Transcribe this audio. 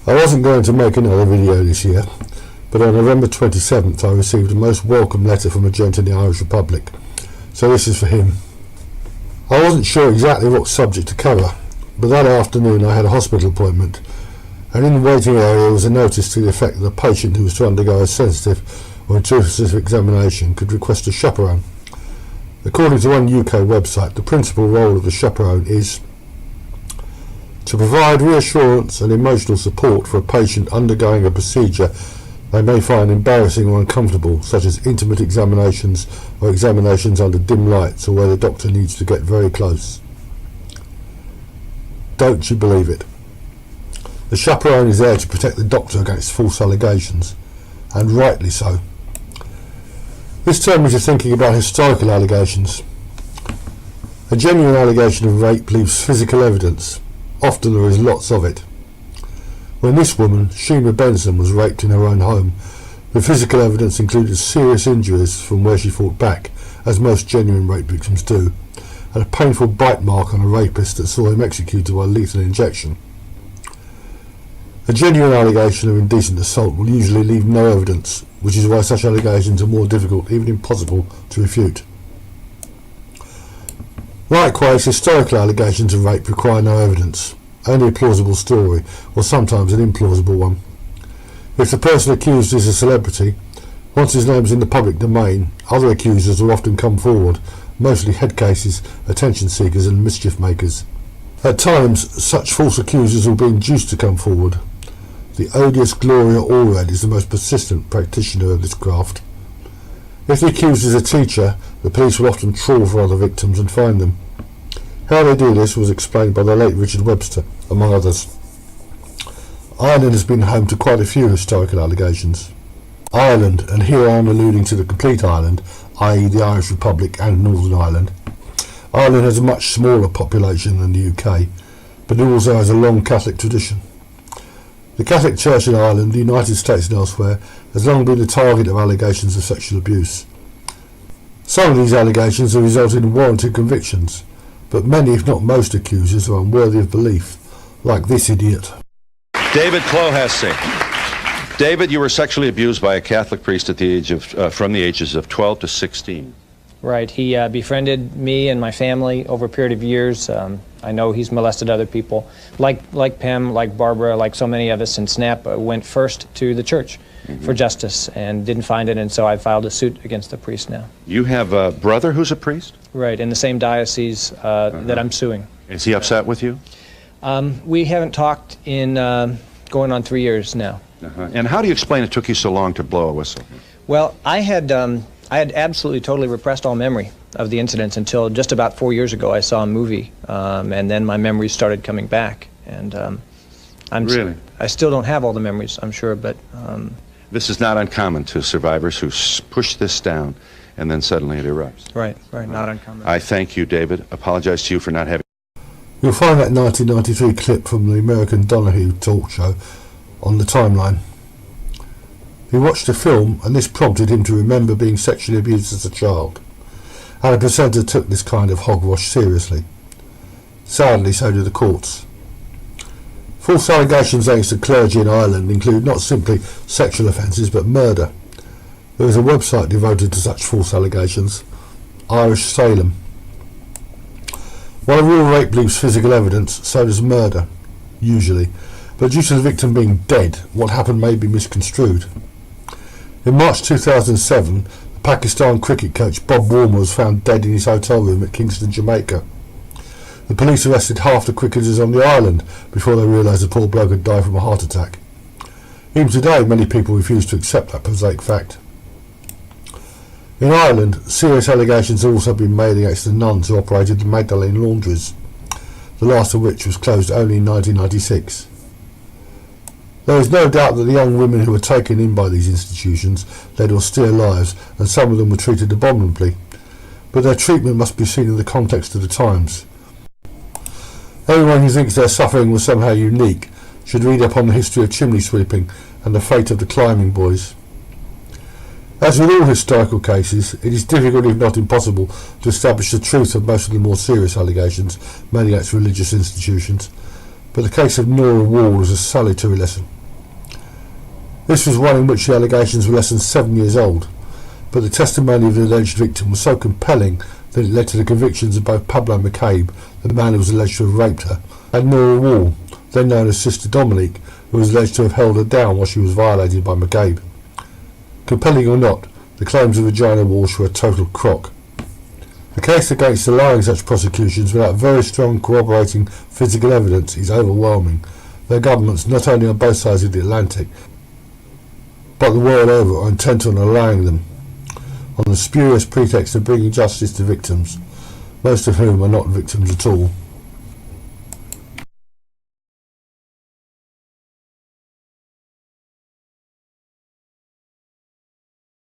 I wasn't going to make another video this year, but on November 27th I received a most welcome letter from a gent in the Irish Republic, so this is for him. I wasn't sure exactly what subject to cover, but that afternoon I had a hospital appointment, and in the waiting area was a notice to the effect that a patient who was to undergo a sensitive or intrusive examination could request a chaperone. According to one UK website, the principal role of the chaperone is to provide reassurance and emotional support for a patient undergoing a procedure they may find embarrassing or uncomfortable, such as intimate examinations or examinations under dim lights or where the doctor needs to get very close. Don't you believe it? The chaperone is there to protect the doctor against false allegations, and rightly so. This turned me to thinking about historical allegations. A genuine allegation of rape leaves physical evidence. Often there is lots of it. When this woman, Shima Benson, was raped in her own home, the physical evidence included serious injuries from where she fought back, as most genuine rape victims do, and a painful bite mark on a rapist that saw him executed by lethal injection. A genuine allegation of indecent assault will usually leave no evidence, which is why such allegations are more difficult, even impossible, to refute. Likewise, historical allegations of rape require no evidence, only a plausible story, or sometimes an implausible one. If the person accused is a celebrity, once his name is in the public domain, other accusers will often come forward, mostly head cases, attention seekers and mischief makers. At times, such false accusers will be induced to come forward. The odious Gloria Allred is the most persistent practitioner of this craft. If the accused is a teacher, the police will often trawl for other victims and find them. How they do this was explained by the late Richard Webster, among others. Ireland has been home to quite a few historical allegations. Ireland, and here I am alluding to the complete island, i.e. the Irish Republic and Northern Ireland. Ireland has a much smaller population than the UK, but it also has a long Catholic tradition. The Catholic Church in Ireland, the United States and elsewhere, has long been the target of allegations of sexual abuse. Some of these allegations have resulted in warranted convictions, but many, if not most, accusers are unworthy of belief, like this idiot. David Clohessy. David, you were sexually abused by a Catholic priest at the age of, from the ages of 12 to 16. Right. He befriended me and my family over a period of years. I know he's molested other people. Like Pam, like Barbara, like so many of us in SNAP, went first to the church for justice and didn't find it, and so I filed a suit against the priest now. You have a brother who's a priest? Right, in the same diocese that I'm suing. Is he upset with you? We haven't talked in going on 3 years now. And how do you explain it took you so long to blow a whistle? Well, I had absolutely totally repressed all memory of the incidents until just about 4 years ago. I saw a movie, and then my memories started coming back. And Really? I still don't have all the memories, I'm sure, but... This is not uncommon to survivors who push this down and then suddenly it erupts. Right, not uncommon. I thank you, David. Apologize to you for not having... You'll find that 1993 clip from the American Donahue talk show on the timeline. He watched a film, and this prompted him to remember being sexually abused as a child, and a presenter took this kind of hogwash seriously. Sadly, so do the courts. False allegations against the clergy in Ireland include not simply sexual offences but murder. There is a website devoted to such false allegations, Irish Salem. While real rape leaves physical evidence, so does murder, usually, but due to the victim being dead, what happened may be misconstrued. In March 2007, the Pakistan cricket coach Bob Warner was found dead in his hotel room at Kingston, Jamaica. The police arrested half the cricketers on the island before they realised the poor bloke had died from a heart attack. Even today, many people refuse to accept that prosaic fact. In Ireland, serious allegations have also been made against the nuns who operated the Magdalene laundries, the last of which was closed only in 1996. There is no doubt that the young women who were taken in by these institutions led austere lives, and some of them were treated abominably, but their treatment must be seen in the context of the times. Anyone who thinks their suffering was somehow unique should read up on the history of chimney sweeping and the fate of the climbing boys. As with all historical cases, it is difficult, if not impossible, to establish the truth of most of the more serious allegations made against religious institutions, but the case of Nora Wall is a salutary lesson. This was one in which the allegations were less than 7 years old, but the testimony of the alleged victim was so compelling that it led to the convictions of both Pablo McCabe, the man who was alleged to have raped her, and Nora Wall, then known as Sister Dominique, who was alleged to have held her down while she was violated by McCabe. Compelling or not, the claims of Regina Walsh were a total crock. The case against allowing such prosecutions without very strong corroborating physical evidence is overwhelming. Their governments, not only on both sides of the Atlantic, but the world over, are intent on allowing them, on the spurious pretext of bringing justice to victims, most of whom are not victims at all.